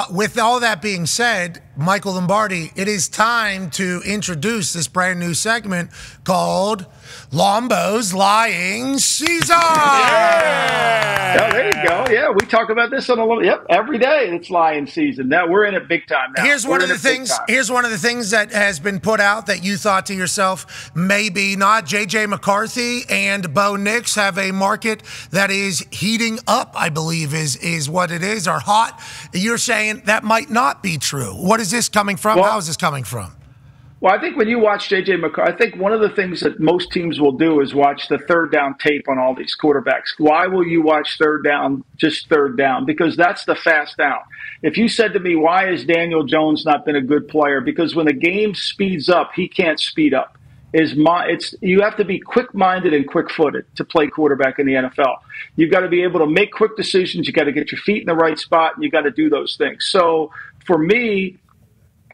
With all that being said, Michael Lombardi, it is time to introduce this brand new segment called Lombo's Lying Season. Yeah. Oh, there you go. Yeah, we talk about this on every day. It's lying season. Now we're in it big time now. Here's one of the things that has been put out that you thought to yourself, maybe not. JJ McCarthy and Bo Nix have a market that is heating up, I believe is what it is, or hot. You're saying that might not be true. What is this coming from? How is this coming from? Well, I think when you watch J.J. McCarthy, I think one of the things that most teams will do is watch the third down tape on all these quarterbacks. Why will you watch third down, just third down? Because that's the fast down. If you said to me, why has Daniel Jones not been a good player? Because when the game speeds up, he can't speed up. You have to be quick-minded and quick-footed to play quarterback in the NFL. You've got to be able to make quick decisions. You've got to get your feet in the right spot, and you've got to do those things. So for me,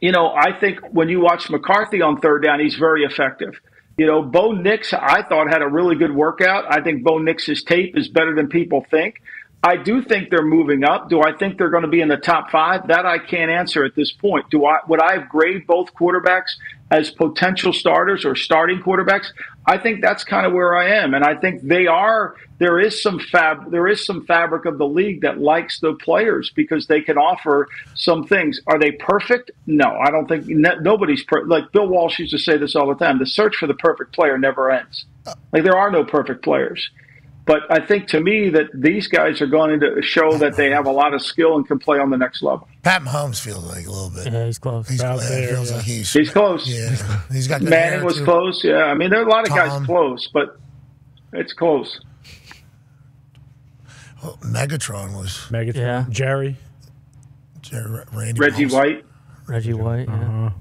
I think when you watch McCarthy on third down, he's very effective. Bo Nix, I thought, had a really good workout. I think Bo Nix's tape is better than people think. I do think they're moving up. Do I think they're going to be in the top 5? That I can't answer at this point. Would I have graded both quarterbacks as potential starters or starting quarterbacks? I think that's kind of where I am, and I think they are. There is some fabric of the league that likes the players because they can offer some things. Are they perfect? No, I don't think nobody's like Bill Walsh used to say this all the time. The search for the perfect player never ends. Like there are no perfect players. But I think, to me, that these guys are going to show that they have a lot of skill and can play on the next level. Pat Mahomes feels like a little bit. Yeah, he's close. He's close. Yeah, he's got good Manning hair was too. close. Yeah, I mean, there are a lot of guys close, but it's close. Well, Megatron was. Yeah. Jerry Reggie White. Yeah.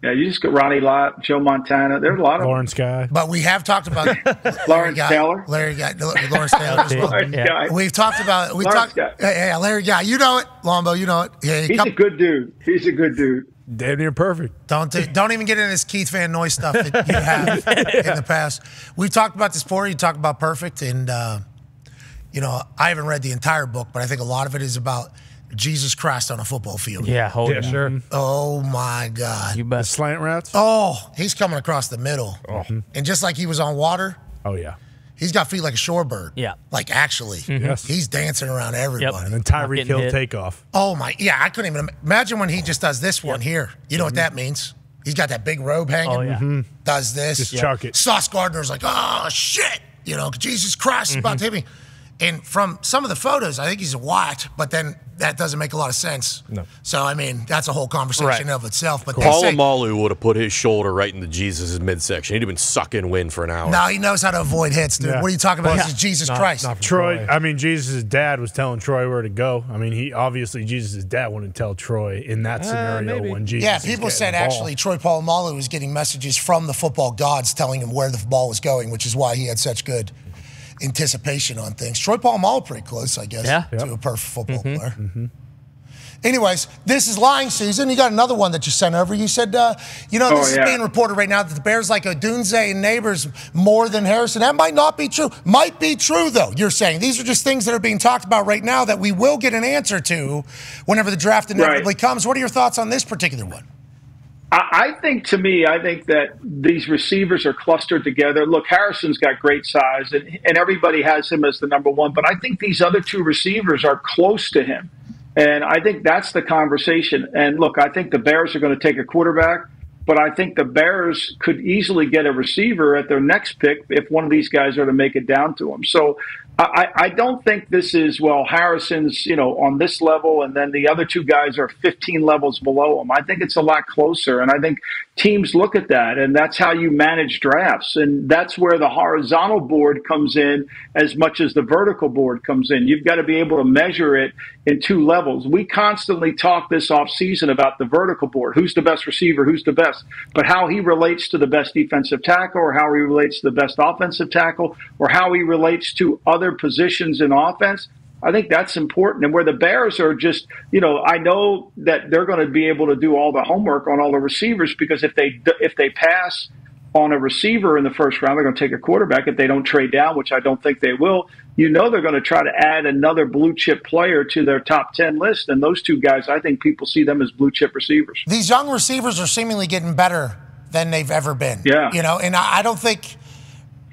Yeah, you just got Ronnie Lott, Joe Montana. There's a lot of Lawrence Guy. But we have talked about Lawrence Taylor. Lawrence Taylor as well. Lawrence Guy. We've talked about Larry Guy. You know it, Lombo. You know it. Yeah, he's a good dude. He's a good dude. Damn near perfect. Don't even get into this Keith Van Noy stuff that you have in the past. We've talked about this before. You talked about perfect, and I haven't read the entire book, but I think a lot of it is about Jesus Christ on a football field. Yeah, sure. Oh, my God. You bet. The slant routes? Oh, he's coming across the middle. Oh. And just like he was on water. Oh, yeah. He's got feet like a shorebird. Yeah. Like, actually. Yes. He's dancing around everybody. Yep. And then Tyreek Hill takeoff. Oh, my. Yeah, I couldn't even imagine when he just does this one here. You know what that means? He's got that big robe hanging. Oh, yeah. Does this. Just chuck it. Sauce Gardner's like, oh, shit. Jesus Christ is about to hit me. And from some of the photos, I think he's a white, but then that doesn't make a lot of sense. No. So, I mean, that's a whole conversation of itself. But Polamalu would have put his shoulder right into Jesus' midsection. He'd have been sucking wind for an hour. No, he knows how to avoid hits, dude. Yeah. What are you talking about? This is Jesus Christ. Not Troy. I mean, Jesus' dad was telling Troy where to go. I mean, Jesus' dad wouldn't tell Troy in that scenario when Jesus. Yeah, people said actually Troy Polamalu was getting messages from the football gods telling him where the ball was going, which is why he had such good anticipation on things. Troy Polamalu pretty close, I guess, to a perfect football player. Mm-hmm. Anyways, this is lying season. You got another one that you sent over. You said, this is being reported right now that the Bears like Odunze and Neighbors more than Harrison. That might not be true. Might be true, though, you're saying. These are just things that are being talked about right now that we will get an answer to whenever the draft inevitably comes. What are your thoughts on this particular one? I think that these receivers are clustered together. Look, Harrison's got great size, and everybody has him as the number one. But I think these other two receivers are close to him. And I think that's the conversation. And, look, I think the Bears are going to take a quarterback. But I think the Bears could easily get a receiver at their next pick if one of these guys are to make it down to them. So I don't think this is, Harrison's, on this level, and then the other two guys are 15 levels below him. I think it's a lot closer, and I think teams look at that, and that's how you manage drafts. And that's where the horizontal board comes in as much as the vertical board comes in. You've got to be able to measure it in two levels. We constantly talk this offseason about the vertical board. Who's the best receiver? Who's the best? But how he relates to the best defensive tackle, or how he relates to the best offensive tackle, or how he relates to other positions in offense, I think that's important. And where the Bears are just, I know that they're going to be able to do all the homework on all the receivers, because if they pass on a receiver in the first round, they're going to take a quarterback if they don't trade down, which I don't think they will. you know they're going to try to add another blue chip player to their top 10 list. And those two guys, I think people see them as blue chip receivers. These young receivers are seemingly getting better than they've ever been. Yeah. You know, and I don't think,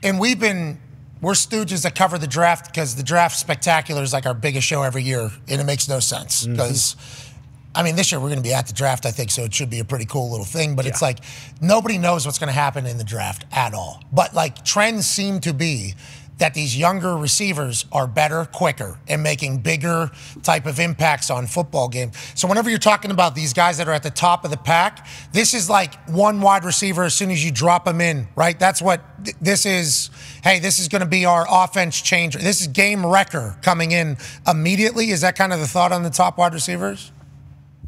and we're stooges that cover the draft because the draft spectacular is like our biggest show every year, and it makes no sense because, I mean, this year we're going to be at the draft, I think, so it should be a pretty cool little thing, but it's like nobody knows what's going to happen in the draft at all. But like trends seem to be that these younger receivers are better, quicker, and making bigger type of impacts on football games. So whenever you're talking about these guys that are at the top of the pack, this is like one wide receiver as soon as you drop them in, right? That's what this is. Hey, this is going to be our offense changer. This is game wrecker coming in immediately. Is that kind of the thought on the top wide receivers?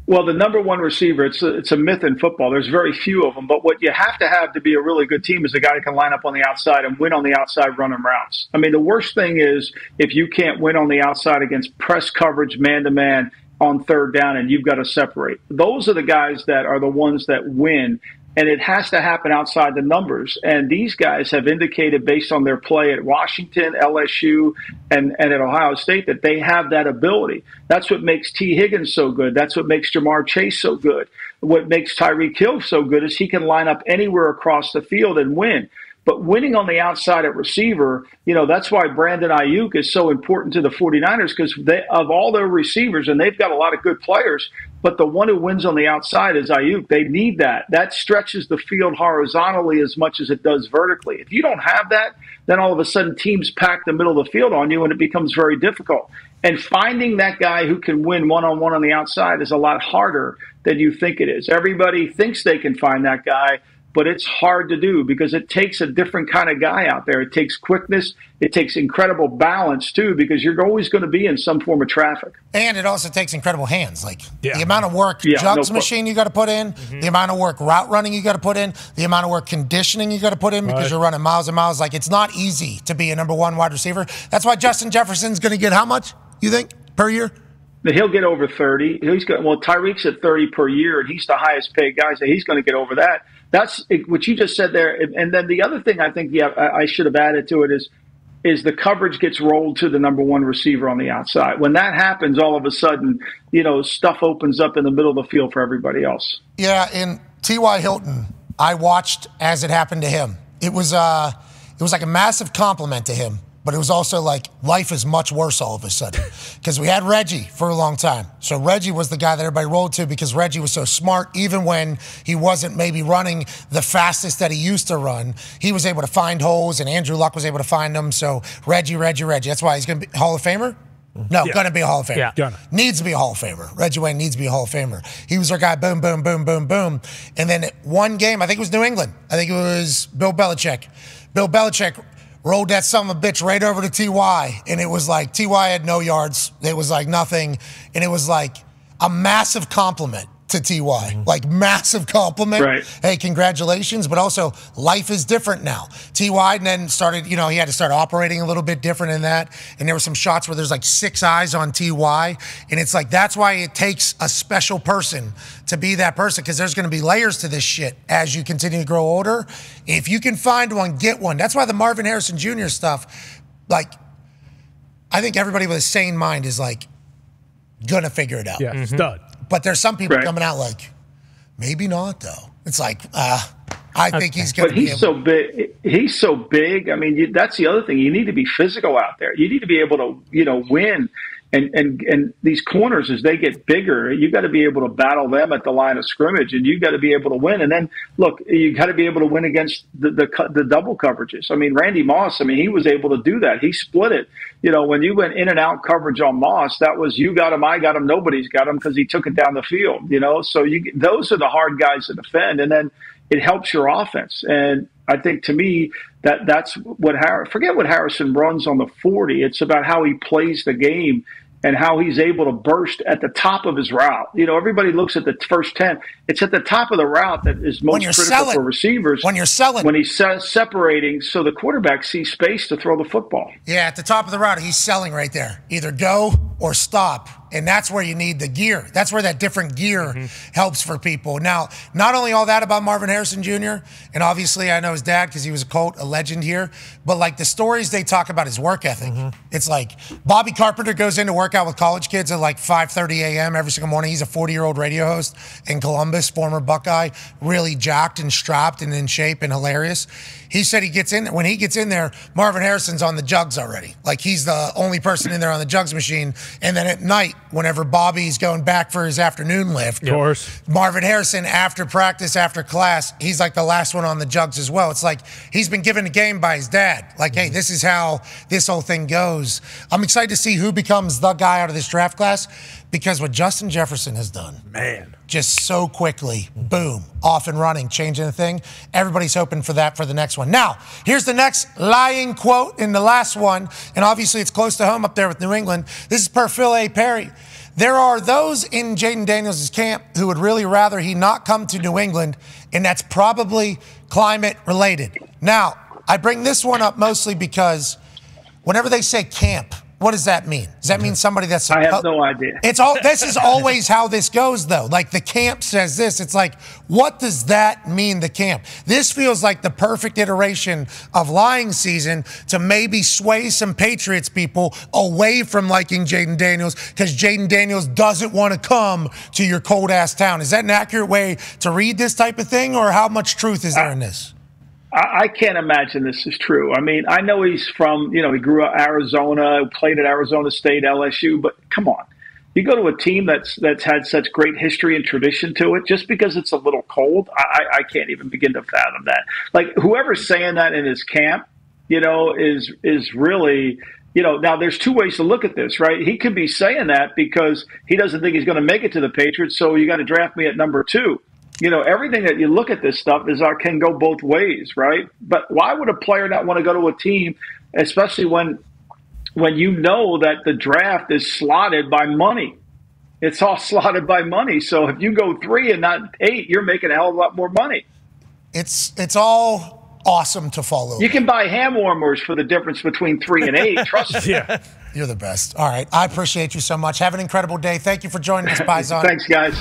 Well, the number one receiver, it's a myth in football. There's very few of them. But what you have to be a really good team is a guy that can line up on the outside and win on the outside running routes. I mean, the worst thing is if you can't win on the outside against press coverage, man-to-man on third down, and you've got to separate. Those are the guys that are the ones that win. And it has to happen outside the numbers. And these guys have indicated based on their play at Washington, LSU, and at Ohio State that they have that ability. That's what makes T. Higgins so good. That's what makes Jamar Chase so good. What makes Tyreek Hill so good is he can line up anywhere across the field and win. But winning on the outside at receiver, that's why Brandon Ayuk is so important to the 49ers because of all their receivers, and they've got a lot of good players, but the one who wins on the outside is Ayuk. They need that. That stretches the field horizontally as much as it does vertically. If you don't have that, then all of a sudden teams pack the middle of the field on you, and it becomes very difficult. And finding that guy who can win one-on-one on the outside is a lot harder than you think it is. Everybody thinks they can find that guy, but it's hard to do because it takes a different kind of guy out there. It takes quickness. It takes incredible balance, too, because you're always going to be in some form of traffic. And it also takes incredible hands. Like the amount of work jugs machine you got to put in, the amount of work route running you got to put in, the amount of work conditioning you got to put in because you're running miles and miles. Like it's not easy to be a number one wide receiver. That's why Justin Jefferson's going to get how much, you think, per year? He'll get over 30. Tyreek's at 30 per year, and he's the highest paid guy, so he's going to get over that. That's what you just said there. And then the other thing I think I should have added to it is the coverage gets rolled to the number one receiver on the outside. When that happens, all of a sudden, stuff opens up in the middle of the field for everybody else. Yeah, and T.Y. Hilton, I watched as it happened to him. It was like a massive compliment to him. But it was also like life is much worse all of a sudden because we had Reggie for a long time. So Reggie was the guy that everybody rolled to because Reggie was so smart. Even when he wasn't maybe running the fastest that he used to run, he was able to find holes, and Andrew Luck was able to find them. So Reggie. That's why he's going to be Hall of Famer? No, going to be a Hall of Famer. Yeah. Needs to be a Hall of Famer. Reggie Wayne needs to be a Hall of Famer. He was our guy, boom, boom, boom, boom, boom. And then one game, I think it was New England. I think it was Bill Belichick. Bill Belichick rolled that son of a bitch right over to T.Y. And it was like T.Y. had no yards. It was like nothing. And it was like a massive compliment to T.Y. Like massive compliment. Right. Hey, congratulations. But also life is different now. T.Y. then started, he had to start operating a little bit different in that. And there were some shots where there's like 6 eyes on T.Y. And it's like, that's why it takes a special person to be that person because there's going to be layers to this shit as you continue to grow older. If you can find one, get one. That's why the Marvin Harrison Jr. stuff, like, I think everybody with a sane mind is like, gonna figure it out. Yeah, stud. But there's some people coming out like, maybe not though. It's like, I think he's going to be so big. He's so big. I mean, that's the other thing. You need to be physical out there. You need to be able to, win. And these corners, as they get bigger, you got to be able to battle them at the line of scrimmage, and you got to be able to win. And then, look, you got to be able to win against the double coverages. I mean, Randy Moss, he was able to do that. He split it. When you went in and out coverage on Moss, that was you got him, I got him, nobody's got him because he took it down the field. So those are the hard guys to defend, and then it helps your offense. And I think to me that's what forget what Harrison runs on the 40. It's about how he plays the game and how he's able to burst at the top of his route. Everybody looks at the first 10. It's at the top of the route that is most critical for receivers. When you're selling. When he's separating so the quarterback sees space to throw the football. Yeah, at the top of the route, he's selling right there. Either go or stop. And that's where you need the gear. That's where that different gear helps for people. Now, not only all that about Marvin Harrison Jr., and obviously I know his dad because he was a Colt, a legend here, but like the stories they talk about his work ethic. It's like Bobby Carpenter goes in to work out with college kids at like 5:30 a.m. every single morning. He's a 40-year-old radio host in Columbus, former Buckeye, really jacked and strapped and in shape and hilarious. He said when he gets in there, Marvin Harrison's on the jugs already. Like he's the only person in there on the jugs machine. And then at night, whenever Bobby's going back for his afternoon lift, of course, Marvin Harrison, after practice, after class, he's like the last one on the jugs as well. It's like he's been given a game by his dad. Like, hey, this is how this whole thing goes. I'm excited to see who becomes the guy out of this draft class because what Justin Jefferson has done, man, just so quickly, boom, off and running, changing the thing. Everybody's hoping for that for the next one. Now, here's the next lying quote in the last one, and obviously it's close to home up there with New England. This is per Phil A. Perry. There are those in Jaden Daniels' camp who would really rather he not come to New England, and that's probably climate related. Now, I bring this one up mostly because whenever they say camp, what does that mean? Does that mean somebody that's... I have no idea. This is always how this goes, though. Like, the camp says this. It's like, what does that mean, the camp? This feels like the perfect iteration of lying season to maybe sway some Patriots people away from liking Jaden Daniels because Jaden Daniels doesn't want to come to your cold-ass town. Is that an accurate way to read this type of thing, or how much truth is there in this? I can't imagine this is true. I mean, I know he's from, he grew up Arizona, played at Arizona State, LSU, but come on. You go to a team that's had such great history and tradition to it, just because it's a little cold, I can't even begin to fathom that. Like, whoever's saying that in his camp, is really, now there's two ways to look at this, right? He could be saying that because he doesn't think he's going to make it to the Patriots, so you got to draft me at number 2. Everything that you look at this stuff can go both ways, right? But why would a player not want to go to a team, especially when you know that the draft is slotted by money? It's all slotted by money. So if you go 3 and not 8, you're making a hell of a lot more money. It's all awesome to follow. You can buy ham warmers for the difference between 3 and 8. Trust me. Yeah. You're the best. All right. I appreciate you so much. Have an incredible day. Thank you for joining us, Paisan. Thanks, guys.